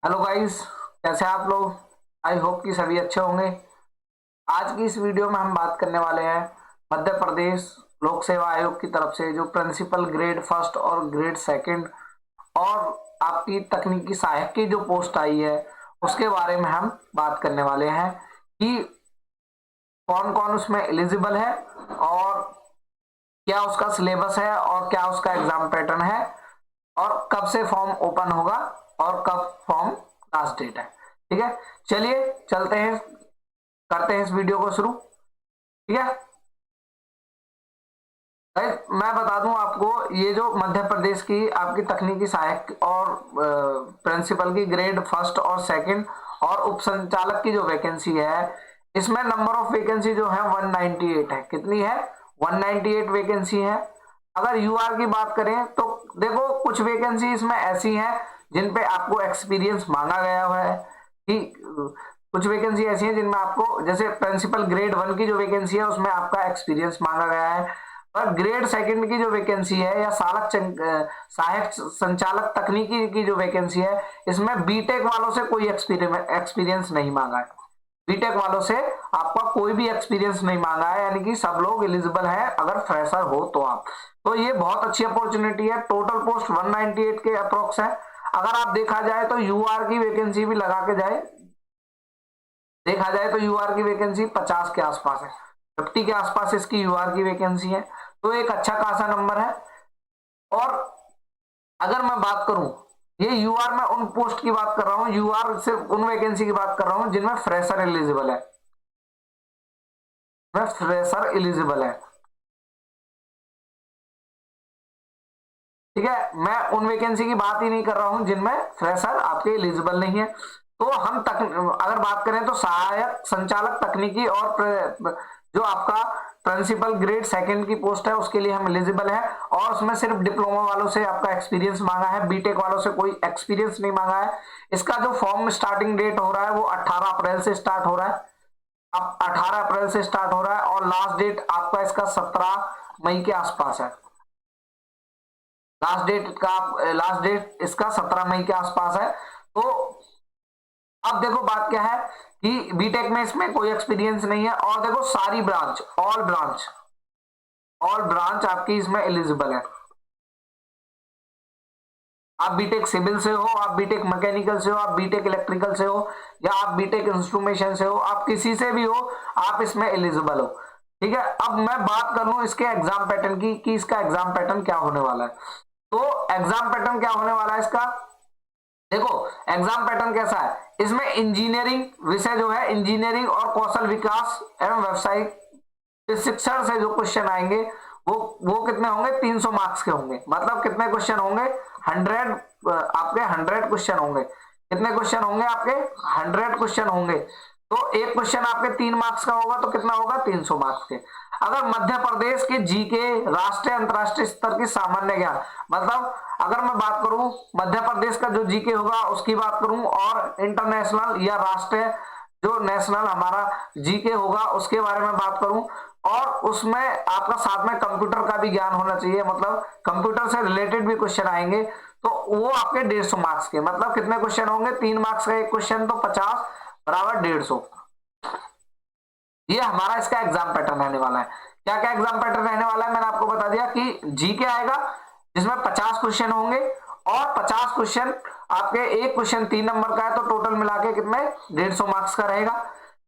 Hello guys, कैसे हैं आप लोग। आई होप कि सभी अच्छे होंगे। आज की इस वीडियो में हम बात करने वाले हैं मध्य प्रदेश लोक सेवा आयोग की तरफ से जो प्रिंसिपल ग्रेड फर्स्ट और ग्रेड सेकंड और आपकी तकनीकी सहायक की जो पोस्ट आई है उसके बारे में हम बात करने वाले हैं कि कौन कौन उसमें एलिजिबल है और क्या उसका सिलेबस है और क्या उसका एग्जाम पैटर्न है और कब से फॉर्म ओपन होगा और कब फॉर्म लास्ट डेट है। ठीक है, चलिए चलते हैं, करते हैं इस वीडियो को शुरू। ठीक है भाई, मैं बता दूं आपको, ये जो मध्य प्रदेश की आपकी तकनीकी सहायक और प्रिंसिपल की ग्रेड फर्स्ट और सेकंड और उप संचालक की जो वैकेंसी है, इसमें नंबर ऑफ वैकेंसी जो है 198 है। कितनी है? 198 वैकेंसी है। अगर यूआर की बात करें तो देखो, कुछ वैकेंसी इसमें ऐसी हैं जिन पे आपको एक्सपीरियंस मांगा गया हुआ है कि कुछ वैकेंसी ऐसी हैं जिनमें आपको, जैसे प्रिंसिपल ग्रेड 1 की जो वैकेंसी है उसमें आपका एक्सपीरियंस मांगा गया है। और ग्रेड सेकंड की जो वैकेंसी है या सहायक संचालक तकनीकी की जो वैकेंसी है, इसमें बीटेक वालों से कोई एक्सपीरियंस नहीं मांगा है। बीटेक वालों से आपका कोई भी एक्सपीरियंस नहीं मांगा है, यानी कि सब लोग एलिजिबल हैं अगर फ्रेशर हो तो आप। तो ये बहुत अच्छी अपॉर्चुनिटी है। टोटल पोस्ट 198 के अप्रोक्स है। अगर आप देखा जाए तो यूआर की वैकेंसी भी लगा के देखा जाए तो यूआर की वैकेंसी 50 के आसपास है, 50 के आसपास इसकी यूआर की वैकेंसी है। तो एक अच्छा खासा नंबर है। और अगर मैं बात करूं, ये यूआर में उन पोस्ट की बात कर रहा हूं, यूआर सिर्फ उन वैकेंसी की बात कर रहा हूं जिनमें फ्रेशर एलिजिबल है, फ्रेशर एलिजिबल है। ठीक है, मैं उन वैकेंसी की बात ही नहीं कर रहा हूं जिनमें फ्रेशर आपके एलिजिबल नहीं है। तो हम अगर बात करें तो सहायक संचालक तकनीकी और जो आपका प्रिंसिपल ग्रेड सेकंड की पोस्ट है उसके लिए हम एलिजिबल है। और उसमें सिर्फ डिप्लोमा वालों से आपका एक्सपीरियंस मांगा है, बीटेक वालों से कोई एक्सपीरियंस नहीं मांगा है। इसका जो फॉर्म स्टार्टिंग डेट हो रहा है वो 18 अप्रैल से स्टार्ट हो रहा है। अब 18 अप्रैल से स्टार्ट हो रहा है और लास्ट डेट आपका इसका 17 मई के आसपास है। लास्ट डेट इसका 17 मई के आसपास है। तो अब देखो बात क्या है कि बीटेक में इसमें कोई एक्सपीरियंस नहीं है। और देखो सारी ब्रांच, ऑल ब्रांच आपकी इसमें एलिजिबल है। आप बीटेक सिविल से हो, आप बीटेक मैकेनिकल से हो, आप बीटेक इलेक्ट्रिकल से हो, या आप बीटेक इंस्ट्रूमेशन से हो, आप किसी से भी हो, आप इसमें एलिजिबल हो। ठीक है, अब मैं बात कर लूं इसके एग्जाम पैटर्न की कि इसका एग्जाम पैटर्न क्या होने वाला है। तो एग्जाम पैटर्न क्या होने वाला है इसका, देखो एग्जाम पैटर्न कैसा है। इसमें इंजीनियरिंग विषय जो है, इंजीनियरिंग और कौशल विकास एवं व्यवसायिक शिक्षण से जो क्वेश्चन आएंगे वो कितने होंगे, 300 मार्क्स के होंगे। मतलब कितने क्वेश्चन होंगे, 100 आपके 100 क्वेश्चन होंगे। कितने क्वेश्चन होंगे आपके, 100 क्वेश्चन होंगे। तो एक क्वेश्चन आपके 3 मार्क्स का होगा तो कितना होगा, 300 मार्क्स के। अगर मध्य प्रदेश के जीके राष्ट्रीय अंतरराष्ट्रीय स्तर की सामान्य ज्ञान, मतलब अगर मैं बात करूं मध्य प्रदेश का जो जीके होगा उसकी बात करूं और इंटरनेशनल या राष्ट्रीय जो नेशनल हमारा जीके होगा उसके बारे में बात करूं, और उसमें आपका साथ में कंप्यूटर का भी ज्ञान होना चाहिए, मतलब कंप्यूटर से रिलेटेड भी क्वेश्चन आएंगे तो वो आपके 150 मार्क्स के। मतलब कितने क्वेश्चन होंगे, 3 मार्क्स का एक क्वेश्चन, तो 50 बराबर 150। ये हमारा इसका एग्जाम पैटर्न रहने वाला है। क्या क्या एग्जाम पैटर्न रहने वाला है, मैंने आपको बता दिया कि जीके आएगा जिसमें 50 क्वेश्चन होंगे और 50 क्वेश्चन आपके, एक क्वेश्चन 3 नंबर का है तो टोटल मिला के कितने, 150 मार्क्स का रहेगा।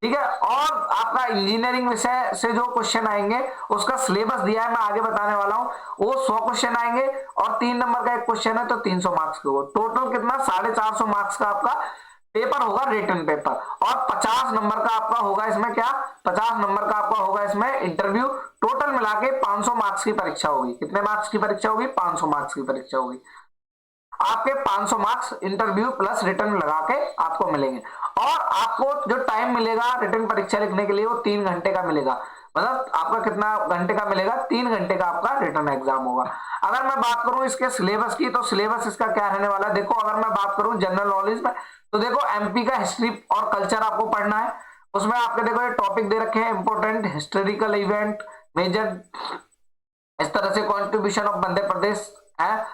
ठीक है, और आपका इंजीनियरिंग विषय से जो क्वेश्चन आएंगे उसका सिलेबस दिया है, मैं आगे बताने वाला हूं। वो 100 क्वेश्चन आएंगे और 3 नंबर का एक क्वेश्चन है तो 300 मार्क्स के होगा। टोटल कितना, 450 मार्क्स का आपका पेपर होगा, रिटन पेपर। और 50 नंबर का आपका होगा इसमें क्या, 50 नंबर का आपका होगा इसमें इंटरव्यू। टोटल मिला के 500 मार्क्स की परीक्षा होगी। कितने मार्क्स की परीक्षा होगी, 500 मार्क्स की परीक्षा होगी। आपके 500 मार्क्स इंटरव्यू प्लस रिटर्न लगा के आपको मिलेंगे। और आपको जो टाइम मिलेगा रिटर्न परीक्षा लिखने के लिए वो 3 घंटे का मिलेगा। मतलब आपका कितना घंटे का मिलेगा, 3 घंटे का आपका रिटर्न एग्जाम होगा। अगर मैं बात करूं इसके सिलेबस की, तो सिलेबस इसका क्या रहने वाला है, देखो अगर मैं बात करूं जनरल नॉलेज में, तो देखो एमपी का हिस्ट्री और कल्चर आपको पढ़ना है। उसमें आपके देखो ये टॉपिक दे रखे हैं, इंपोर्टेंट हिस्टोरिकल इवेंट, मेजर, इस तरह से कॉन्ट्रीब्यूशन ऑफ मध्य प्रदेश है,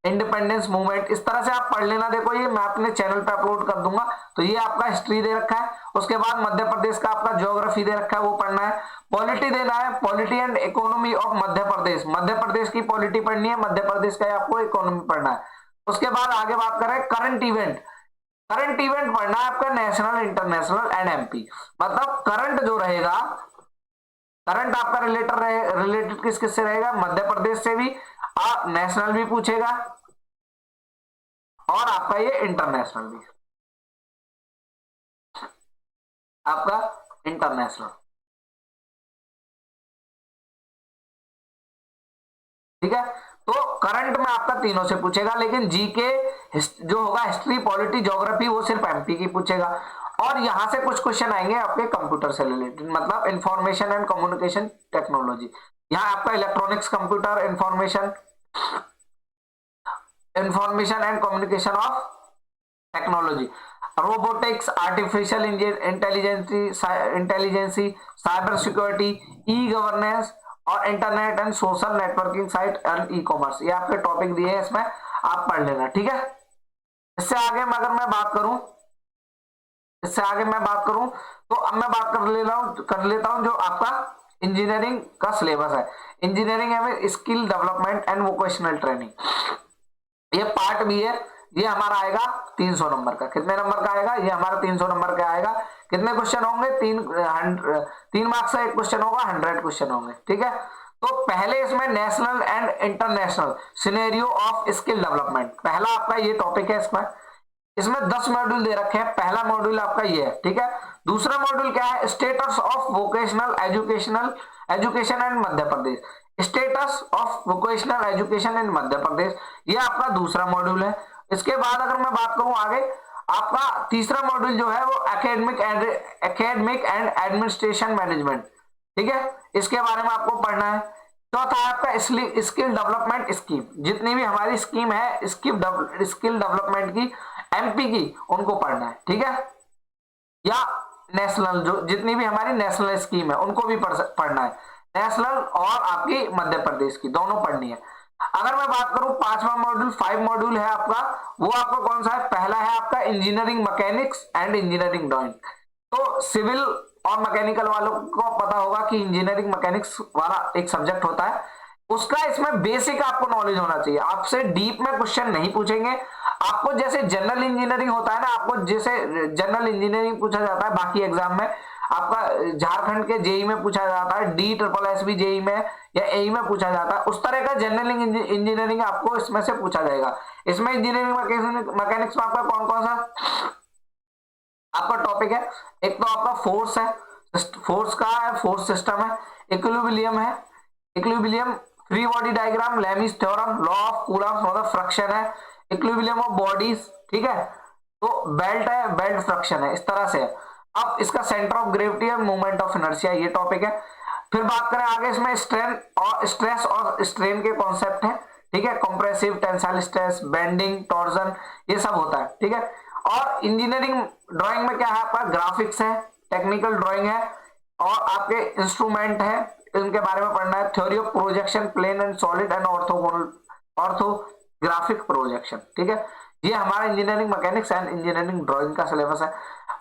इंडिपेंडेंस मूवमेंट, इस तरह से आप पढ़ लेना। देखो ये मैं अपने चैनल पे अपलोड कर दूंगा। तो ये आपका हिस्ट्री दे रखा है। उसके बाद मध्य प्रदेश का आपका ज्योग्राफी दे रखा है, वो पढ़ना है। पॉलिटी देना है, polity and economy of Madhya Pradesh, Madhya Pradesh की पॉलिटी पढ़नी है, मध्य प्रदेश का आपको इकोनॉमी पढ़ना है। उसके बाद आगे बात करें करंट इवेंट, करंट इवेंट पढ़ना है आपका नेशनल, इंटरनेशनल एंड एमपी। मतलब करंट जो रहेगा, करंट आपका रिलेटेड किस किस से रहेगा, मध्य प्रदेश से भी, नेशनल भी पूछेगा और आपका ये इंटरनेशनल भी, आपका इंटरनेशनल। ठीक है, तो करंट में आपका तीनों से पूछेगा, लेकिन जीके जो होगा हिस्ट्री, पॉलिटी, ज्योग्राफी, वो सिर्फ एमपी की पूछेगा। और यहां से कुछ क्वेश्चन आएंगे आपके कंप्यूटर से रिलेटेड, मतलब इंफॉर्मेशन एंड कम्युनिकेशन टेक्नोलॉजी। यहाँ आपका electronics, computer, information and communication of technology, robotics, artificial intelligence, cyber security, e governance और internet and social networking site and e commerce, ये आपके टॉपिक दिए हैं, इसमें आप पढ़ लेना। ठीक है, इससे आगे मैं अगर मैं बात करूं, इससे आगे मैं बात करूं तो अब मैं बात कर लेता हूं जो आपका इंजीनियरिंग का सिलेबस है। इंजीनियरिंग में skill development and vocational training, ये पार्ट भी है। ये हमारा आएगा 300 नंबर का। कितने नंबर का आएगा, ये हमारा 300 नंबर का आएगा। कितने क्वेश्चन होंगे, 3 मार्क्स का एक क्वेश्चन होगा, 100 क्वेश्चन होंगे। ठीक है, तो पहले इसमें national and international scenario of skill development, पहला आपका ये टॉपिक है। इसमें 10 मॉड्यूल दे रखे हैं। पहला मॉड्यूल आपका ये है। ठीक है, दूसरा मॉड्यूल क्या है, status of vocational education in Madhya Pradesh, status of vocational education in Madhya Pradesh, ये आपका दूसरा मॉड्यूल है। इसके बाद अगर मैं बात करूं आगे, आपका तीसरा मॉड्यूल जो है वो एकेडमिक एंड एडमिनिस्ट्रेशन मैनेजमेंट। ठीक है, इसके बारे में आपको पढ़ना है। चौथा है आपका स्किल डेवलपमेंट स्कीम, जितनी भी हमारी स्कीम है स्किल डेवलपमेंट की, एमपी की, उनको पढ़ना है। ठीक है, या नेशनल, जो जितनी भी हमारी नेशनल स्कीम है उनको भी पढ़ना है। नेशनल और आपकी मध्य प्रदेश की दोनों पढ़नी है। अगर मैं बात करूं पांचवा मॉड्यूल, 5 मॉड्यूल है आपका, वो आपका कौन सा है, पहला है आपका engineering mechanics and engineering drawing. तो सिविल और मैकेनिकल वालों को पता होगा कि इंजीनियरिंग मैकेनिक्स वाला एक सब्जेक्ट होता है, उसका इसमें बेसिक आपको नॉलेज होना चाहिए। आपसे डीप में क्वेश्चन नहीं पूछेंगे। आपको जैसे जनरल इंजीनियरिंग होता है ना, आपको जैसे जनरल इंजीनियरिंग पूछा जाता है बाकी एग्जाम में, आपका झारखंड के जेई में पूछा जाता है, DSSS भी जेई में या एई में पूछा जाता है, उस तरह का जनरल इंजीनियरिंग आपको इसमें से पूछा जाएगा। इसमें इंजीनियरिंग मैकेनिक्स में आपका कौन कौन सा आपका टॉपिक है, एक तो आपका फोर्स है, फोर्स का है, फोर्स सिस्टम है, इक्विलिब्रियम है, equilibrium, free body diagram, Lami's theorem, law of coulomb मतलब फ्रिक्शन है, इक्विलिब्रियम ऑफ बॉडीज। ठीक है, तो बेल्ट है, बेल्ट फ्रिक्शन है, इस तरह से। अब इसका सेंटर ऑफ ग्रेविटी है, मूवमेंट ऑफ इनर्शिया, ये टॉपिक है। फिर बात करें आगे, इसमें स्ट्रेस और स्ट्रेन के कॉन्सेप्ट है। ठीक है, compressive, tensile stress, bending, torsion, ये सब होता है। ठीक है, और इंजीनियरिंग ड्राइंग में क्या है आपका, ग्राफिक्स है, टेक्निकल ड्राइंग है और आपके इंस्ट्रूमेंट है, इनके बारे में पढ़ना है। Theory of projection, plane and solid and orthographic projection. ठीक है, ये हमारा engineering mechanics and engineering drawing का सिलेबस है।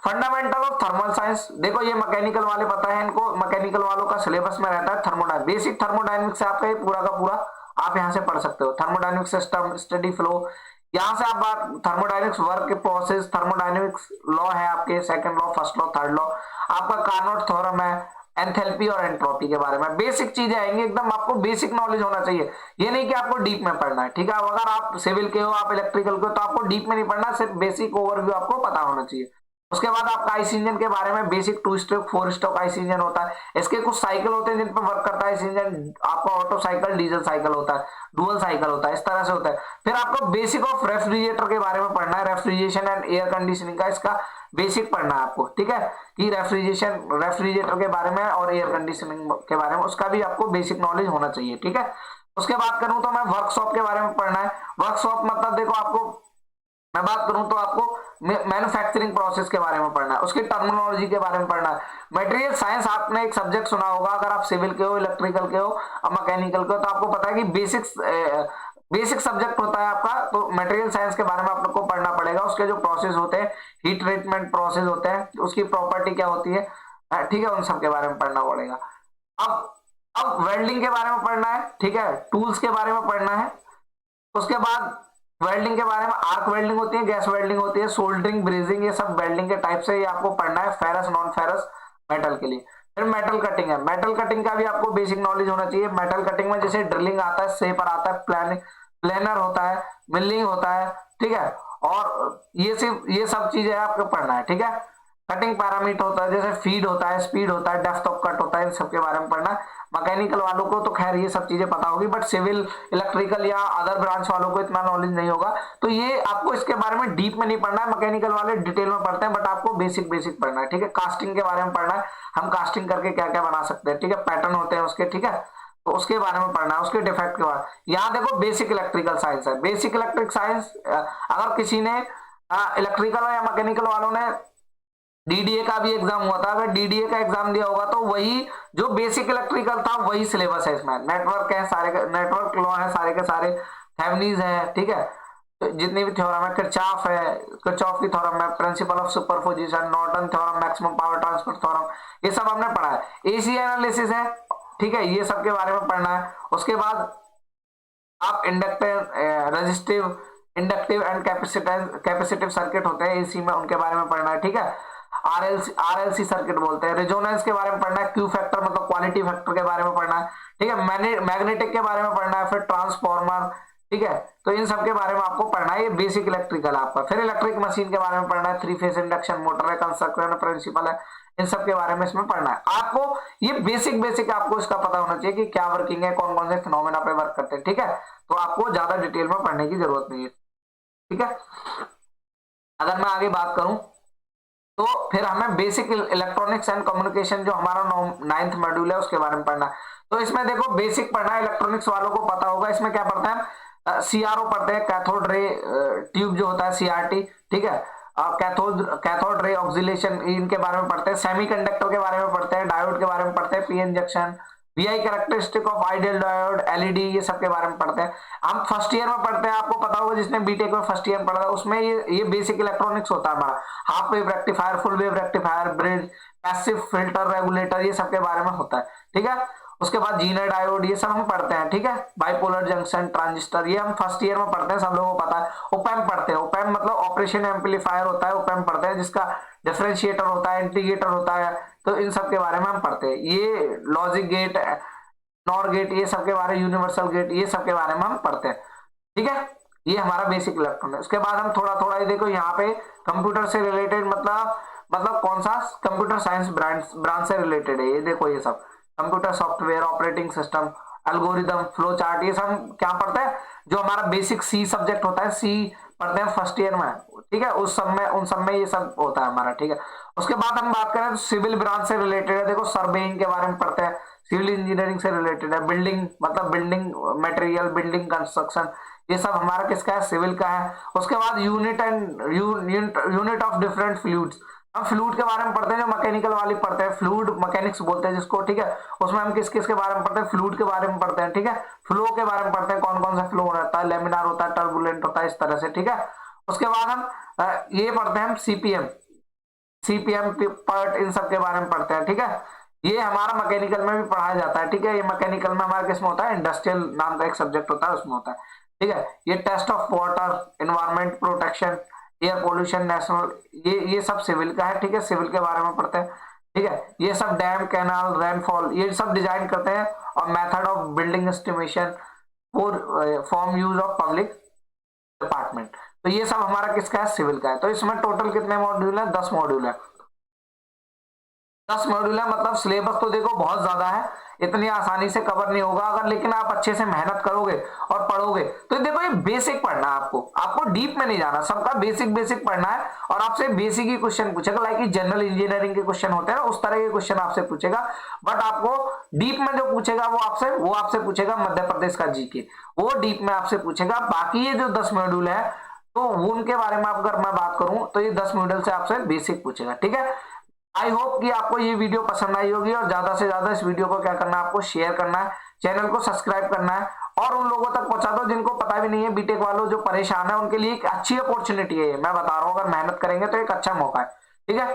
फंडामेंटल ऑफ थर्मल साइंस, देखो ये मैकेनिकल वाले पता है इनको, मैकेनिकल वालों का सिलेबस में रहता है थर्मोडायनामिक्स, बेसिक थर्मोडायनामिक्स से आपका ये पूरा का पूरा आप यहाँ से पढ़ सकते हो। थर्मोडायनामिक सिस्टम, स्टडी फ्लो, यहां से आप बात thermodynamics work process, thermodynamics law है आपके, second law, first law, third law, आपका कार्नोट थ्योरम है, एंथैल्पी और एंट्रोपी के बारे में बेसिक चीजें आएंगी। एकदम आपको बेसिक नॉलेज होना चाहिए, ये नहीं कि आपको डीप में पढ़ना है। ठीक है, अगर आप सिविल के हो, आप इलेक्ट्रिकल के हो, तो आपको डीप में नहीं पढ़ना, सिर्फ बेसिक ओवरव्यू आपको पता होना चाहिए। उसके बाद आपका आईसी इंजन के बारे में basic 2 stroke 4 stroke IC engine होता है। इसके कुछ साइकिल होते हैं जिन पर वर्क करता है आईसी इंजन, आपका ऑटो साइकिल, डीजल साइकिल होता है, डुअल साइकिल होता है, इस तरह से होता है। फिर आपको बेसिक ऑफ रेफ्रिजरेटर के बारे में पढ़ना है, रेफ्रिजरेशन एंड एयर कंडीशनिंग का इसका बेसिक पढ़ना है आपको। ठीक है, कि रेफ्रिजरेटर के बारे में और एयर कंडीशनिंग के बारे में उसका भी आपको बेसिक नॉलेज होना चाहिए। ठीक है, उसके बाद करूं तो मैं वर्कशॉप के बारे में पढ़ना है। वर्कशॉप मतलब देखो आपको, मैं बात करूं तो आपको मैन्युफैक्चरिंग प्रोसेस के बारे में पढ़ना है, उसकी टर्मिनोलॉजी के बारे में पढ़ना है। मटेरियल साइंस आपने एक सब्जेक्ट सुना होगा, अगर आप सिविल के हो, इलेक्ट्रिकल के हो और मैकेनिकल के हो, तो आपको पता है कि बेसिक्स बेसिक सब्जेक्ट होता है आपका, तो मटेरियल साइंस के बारे में आप लोग को पढ़ना पड़ेगा। उसके जो प्रोसेस होते हैं, हीट ट्रीटमेंट प्रोसेस होते हैं, उसकी प्रॉपर्टी क्या होती है, ठीक है, उन सब के बारे में पढ़ना पड़ेगा। अब वेल्डिंग के बारे में पढ़ना है, ठीक है, टूल्स के बारे में पढ़ना है। उसके बाद वेल्डिंग के बारे में, आर्क वेल्डिंग होती है, गैस वेल्डिंग होती है, सोल्डरिंग, ब्रेजिंग, ये सब वेल्डिंग के टाइप से ये आपको पढ़ना है, फेरस नॉन फेरस मेटल के लिए। फिर मेटल कटिंग है, मेटल कटिंग का भी आपको बेसिक नॉलेज होना चाहिए। मेटल कटिंग में जैसे ड्रिलिंग आता है, सेपर आता है, प्लेनर होता है, मिलिंग होता है, ठीक है, और ये सब चीजें आपको पढ़ना है, ठीक है। कटिंग पैरामीटर होता है, जैसे फीड होता है, स्पीड होता है, डेप्थ ऑफ कट होता है, इन सब के बारे में पढ़ना है। मैकेनिकल वालों को तो खैर ये सब चीजें पता होगी, बट सिविल, इलेक्ट्रिकल या अदर ब्रांच वालों को इतना नॉलेज नहीं होगा, तो ये आपको इसके बारे में डीप में नहीं पढ़ना है। मैकेनिकल वाले डिटेल में पढ़ते हैं, बट आपको बेसिक बेसिक पढ़ना है, ठीक है। कास्टिंग के बारे में पढ़ना है, हम कास्टिंग करके क्या क्या बना सकते हैं, ठीक है, पैटर्न होते हैं उसके, ठीक है, तो उसके बारे में पढ़ना है, उसके डिफेक्ट के बारे में। यहाँ देखो बेसिक इलेक्ट्रिकल साइंस है, बेसिक इलेक्ट्रिक साइंस, अगर किसी ने इलेक्ट्रिकल या मैकेनिकल वालों ने डीडीए का भी एग्जाम हुआ था, अगर डीडीए का एग्जाम दिया होगा तो वही जो बेसिक इलेक्ट्रिकल था वही सिलेबस है इसमें। नेटवर्क है सारे, नेटवर्क लॉ है सारे के सारे, थेवेनिन्स है, ठीक है, तो जितनी भी थ्योरम है, किरचॉफ है, किरचॉफ की थ्योरम है, principle of superposition, Norton theorem, maximum power transfer theorem, ये सब हमने पढ़ा है। एसी एनालिसिस है, ठीक है, ये सब के बारे में पढ़ना है। उसके बाद आप inductive, resistive, inductive and capacitive circuit होते हैं एसी में, उनके बारे में पढ़ना है, ठीक है। आरएलसी सर्किट बोलते हैं। रेजोनेंस के बारे में पढ़ना है, क्यू फैक्टर मतलब क्वालिटी फैक्टर के बारे में पढ़ना है, ठीक है। मैग्नेटिक के बारे में पढ़ना है, फिर ट्रांसफॉर्मर, ठीक है, तो इन सब के बारे में आपको पढ़ना है, ये बेसिक इलेक्ट्रिकल आपका। फिर इलेक्ट्रिक मशीन के बारे में पढ़ना है, 3 फेज इंडक्शन मोटर है, कंस्ट्रक्शन प्रिंसिपल है, इन सब के बारे में इसमें पढ़ना है आपको। ये बेसिक आपको इसका पता होना चाहिए कि क्या वर्किंग है, कौन कौन से फिनोमेना पे वर्क करते हैं, ठीक है, तो आपको ज्यादा डिटेल में पढ़ने की जरूरत नहीं है, ठीक है। अगर मैं आगे बात करूं तो फिर हमें बेसिक इलेक्ट्रॉनिक्स एंड कम्युनिकेशन जो हमारा 9th मॉड्यूल है उसके बारे में पढ़ना है। तो इसमें देखो बेसिक पढ़ना है, इलेक्ट्रॉनिक्स वालों को पता होगा, इसमें क्या पढ़ते हैं, सीआरओ पढ़ते हैं, कैथोड रे ट्यूब जो होता है, सीआरटी, ठीक है, कैथोड रे ऑक्सीलेशन, इनके बारे में पढ़ते हैं। सेमीकंडक्टर के बारे में पढ़ते हैं, डायोड के बारे में पढ़ते हैं, PN junction, VI characteristic of ideal diode, LED, ये सब के बारे में पढ़ते हैं। हम फर्स्ट ईयर में पढ़ते हैं, आपको पता होगा जिसने बीटेक में फर्स्ट ईयर पढ़ा था उसमें ये बेसिक इलेक्ट्रॉनिक्स होता है हमारा। Half wave rectifier, full wave rectifier, bridge, passive filter, regulator, ये सब के बारे में होता है, ठीक है। उसके बाद जीनर डायोड, ये सब हम पढ़ते हैं, ठीक है। बाइपोलर जंक्शन, ट्रांजिस्टर, ये हम फर्स्ट ईयर में पढ़ते हैं, सब लोगों को पता है। ओपैम्प पढ़ते हैं, ओपैम्प मतलब ऑपरेशन एम्पलीफायर होता है, ओपैम्प पढ़ते हैं, जिसका डिफरेंशिएटर होता है, इंटीग्रेटर होता है, तो इन सब के बारे में हम पढ़ते हैं। ये लॉजिक गेट, नॉर गेट, ये सब के बारे, यूनिवर्सल गेट, ये सब के बारे में हम पढ़ते हैं, ठीक है। ये हमारा बेसिक इलेक्ट्रॉन है। उसके बाद हम थोड़ा थोड़ा ये देखो यहाँ पे कंप्यूटर से रिलेटेड मतलब कौन सा कंप्यूटर साइंस ब्रांच से रिलेटेड है, ये देखो ये सब computer software, operating system, algorithm, flow chart, ये सब क्या पढ़ते हैं, जो हमारा बेसिक सी सब्जेक्ट होता है, सी पढ़ते हैं फर्स्ट ईयर में, ठीक है, उन सब में ये सब होता है हमारा, ठीक है। उसके बाद हम बात करें तो सिविल ब्रांच से रिलेटेड है, देखो सर्वेइंग के बारे में पढ़ते हैं, सिविल इंजीनियरिंग से रिलेटेड है, बिल्डिंग मतलब बिल्डिंग मटेरियल, बिल्डिंग कंस्ट्रक्शन, ये सब हमारा किसका है, सिविल का है। उसके बाद यूनिट ऑफ डिफरेंट फ्लूइड्स, हम फ्लूइड के बारे में पढ़ते हैं, जो मैकेनिकल वाले पढ़ते हैं, फ्लूइड मैकेनिक्स बोलते हैं जिसको, ठीक है, उसमें हम किस किस के बारे में पढ़ते हैं, फ्लूइड के बारे में पढ़ते हैं, ठीक है। फ्लो के बारे में पढ़ते हैं, कौन कौन सा फ्लो रहता है, लेमिनार होता है, टर्बुलेंट होता है, इस तरह से, ठीक है। उसके बाद हम ये पढ़ते हैं, हम सीपीएम पार्ट, इन सब के बारे में पढ़ते हैं, ठीक है। ये हमारा मैकेनिकल में भी पढ़ाया जाता है, ठीक है। ये मैकेनिकल में हमारा किसमें होता है, इंडस्ट्रियल नाम का एक सब्जेक्ट होता है, उसमें होता है, ठीक है। ये test of water, environment protection, air pollution, national, ये सब सिविल का है, ठीक है, सिविल के बारे में पढ़ते हैं, ठीक है। ये सब डैम, कैनाल, रेनफॉल, ये सब डिजाइन करते हैं, और method of building estimation form use of public department, तो ये सब हमारा किसका है, सिविल का है। तो इसमें टोटल कितने मॉड्यूल है, 10 मॉड्यूल है, 10 मॉड्यूल है, मतलब सिलेबस तो देखो बहुत ज्यादा है, इतनी आसानी से कवर नहीं होगा अगर, लेकिन आप अच्छे से मेहनत करोगे और पढ़ोगे तो देखो ये बेसिक पढ़ना है आपको डीप में नहीं जाना, सबका बेसिक पढ़ना है, और आपसे बेसिक ही क्वेश्चन पूछेगा, लाइक जनरल इंजीनियरिंग के क्वेश्चन होते हैं ना, उस तरह के क्वेश्चन आपसे पूछेगा, बट आपको डीप में जो पूछेगा वो आपसे पूछेगा मध्य प्रदेश का जीके, वो डीप में आपसे पूछेगा। बाकी ये जो 10 मॉड्यूल है तो उनके बारे में अगर मैं बात करूं तो ये 10 मॉड्यूल से आपसे बेसिक पूछेगा, ठीक है। आई होप कि आपको ये वीडियो पसंद आई होगी और ज्यादा से ज्यादा इस वीडियो को क्या करना है, आपको शेयर करना है, चैनल को सब्सक्राइब करना है और उन लोगों तक पहुंचा दो जिनको पता भी नहीं है, बीटेक वालों जो परेशान है उनके लिए एक अच्छी अपॉर्चुनिटी है। मैं बता रहा हूं अगर मेहनत करेंगे तो एक अच्छा मौका है। ठीक है,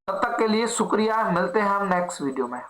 तब तक के लिए शुक्रिया, मिलते हैं हम नेक्स्ट वीडियो में।